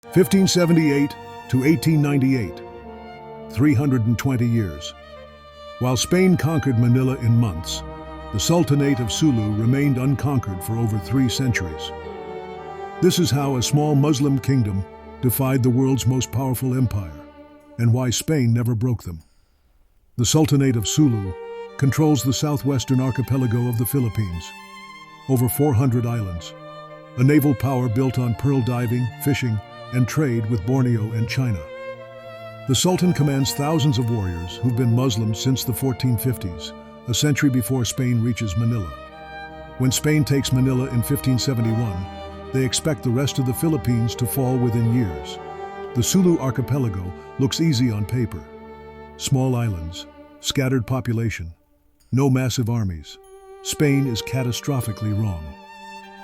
1578 to 1898, 320 years. While Spain conquered Manila in months, the Sultanate of Sulu remained unconquered for over 3 centuries. This is how a small Muslim kingdom defied the world's most powerful empire, and why Spain never broke them. The Sultanate of Sulu controls the southwestern archipelago of the Philippines, over 400 islands, a naval power built on pearl diving, fishing, and trade with Borneo and China. The Sultan commands thousands of warriors who've been Muslim since the 1450s, a century before Spain reaches Manila. When Spain takes Manila in 1571, they expect the rest of the Philippines to fall within years. The Sulu archipelago looks easy on paper. Small islands, scattered population, no massive armies. Spain is catastrophically wrong.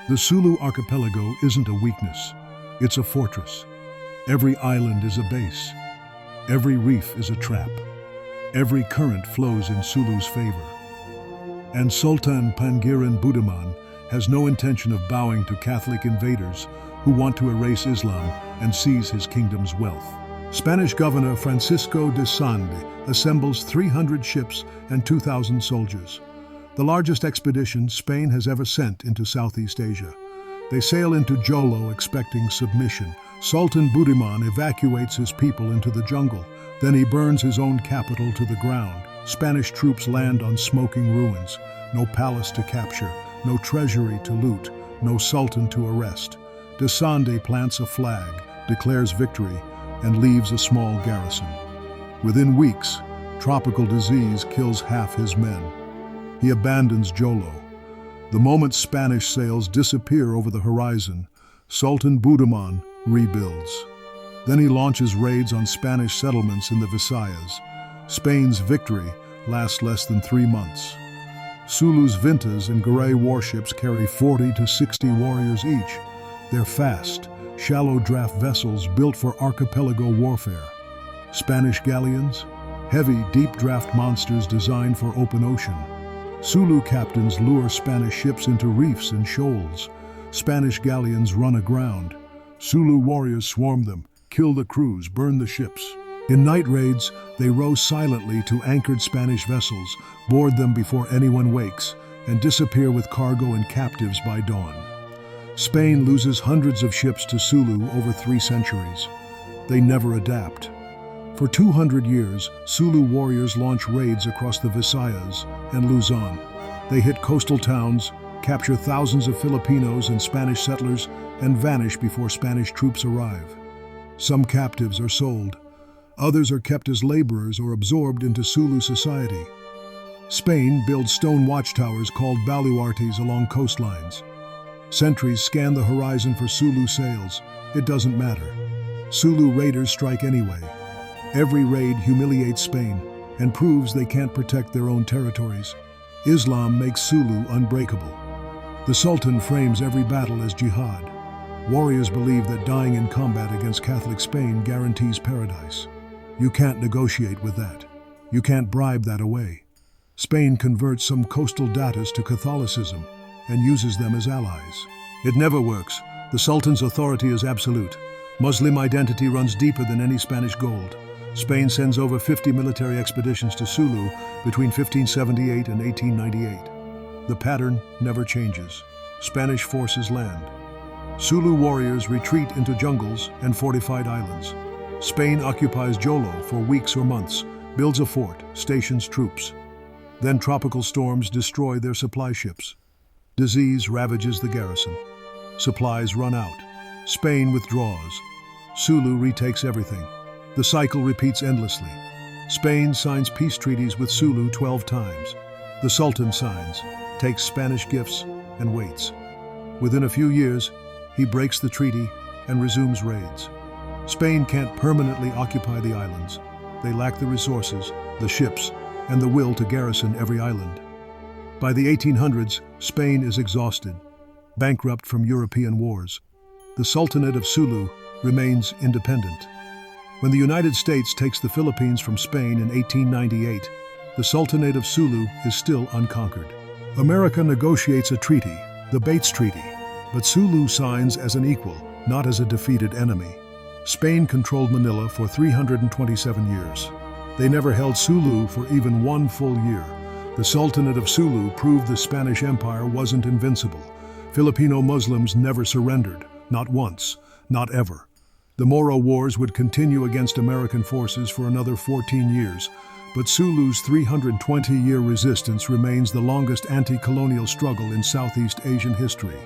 The Sulu archipelago isn't a weakness, it's a fortress. Every island is a base. Every reef is a trap. Every current flows in Sulu's favor. And Sultan Pangeran Budiman has no intention of bowing to Catholic invaders who want to erase Islam and seize his kingdom's wealth. Spanish Governor Francisco de Sande assembles 300 ships and 2,000 soldiers, the largest expedition Spain has ever sent into Southeast Asia. They sail into Jolo expecting submission. Sultan Budiman evacuates his people into the jungle. Then he burns his own capital to the ground. Spanish troops land on smoking ruins. No palace to capture, no treasury to loot, no sultan to arrest. De Sande plants a flag, declares victory, and leaves a small garrison. Within weeks, tropical disease kills half his men. He abandons Jolo. The moment Spanish sails disappear over the horizon, Sultan Budiman rebuilds. Then he launches raids on Spanish settlements in the Visayas. Spain's victory lasts less than 3 months. Sulu's Vintas and Garay warships carry 40 to 60 warriors each. They're fast, shallow draft vessels built for archipelago warfare. Spanish galleons, heavy, deep draft monsters designed for open ocean. Sulu captains lure Spanish ships into reefs and shoals. Spanish galleons run aground. Sulu warriors swarm them, kill the crews, burn the ships. In night raids, they row silently to anchored Spanish vessels, board them before anyone wakes, and disappear with cargo and captives by dawn. Spain loses hundreds of ships to Sulu over 3 centuries. They never adapt. For 200 years, Sulu warriors launch raids across the Visayas and Luzon. They hit coastal towns, capture thousands of Filipinos and Spanish settlers, and vanish before Spanish troops arrive. Some captives are sold. Others are kept as laborers or absorbed into Sulu society. Spain builds stone watchtowers called baluartes along coastlines. Sentries scan the horizon for Sulu sails. It doesn't matter. Sulu raiders strike anyway. Every raid humiliates Spain and proves they can't protect their own territories. Islam makes Sulu unbreakable. The Sultan frames every battle as jihad. Warriors believe that dying in combat against Catholic Spain guarantees paradise. You can't negotiate with that. You can't bribe that away. Spain converts some coastal datas to Catholicism and uses them as allies. It never works. The Sultan's authority is absolute. Muslim identity runs deeper than any Spanish gold. Spain sends over 50 military expeditions to Sulu between 1578 and 1898. The pattern never changes. Spanish forces land. Sulu warriors retreat into jungles and fortified islands. Spain occupies Jolo for weeks or months, builds a fort, stations troops. Then tropical storms destroy their supply ships. Disease ravages the garrison. Supplies run out. Spain withdraws. Sulu retakes everything. The cycle repeats endlessly. Spain signs peace treaties with Sulu 12 times. The Sultan signs, takes Spanish gifts, and waits. Within a few years, he breaks the treaty and resumes raids. Spain can't permanently occupy the islands. They lack the resources, the ships, and the will to garrison every island. By the 1800s, Spain is exhausted, bankrupt from European wars. The Sultanate of Sulu remains independent. When the United States takes the Philippines from Spain in 1898, the Sultanate of Sulu is still unconquered. America negotiates a treaty, the Bates Treaty, but Sulu signs as an equal, not as a defeated enemy. Spain controlled Manila for 327 years. They never held Sulu for even one full year. The Sultanate of Sulu proved the Spanish Empire wasn't invincible. Filipino Muslims never surrendered, not once, not ever. The Moro Wars would continue against American forces for another 14 years, but Sulu's 320-year resistance remains the longest anti-colonial struggle in Southeast Asian history.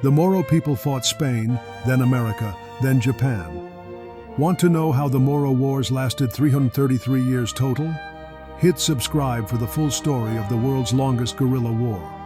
The Moro people fought Spain, then America, then Japan. Want to know how the Moro Wars lasted 333 years total? Hit subscribe for the full story of the world's longest guerrilla war.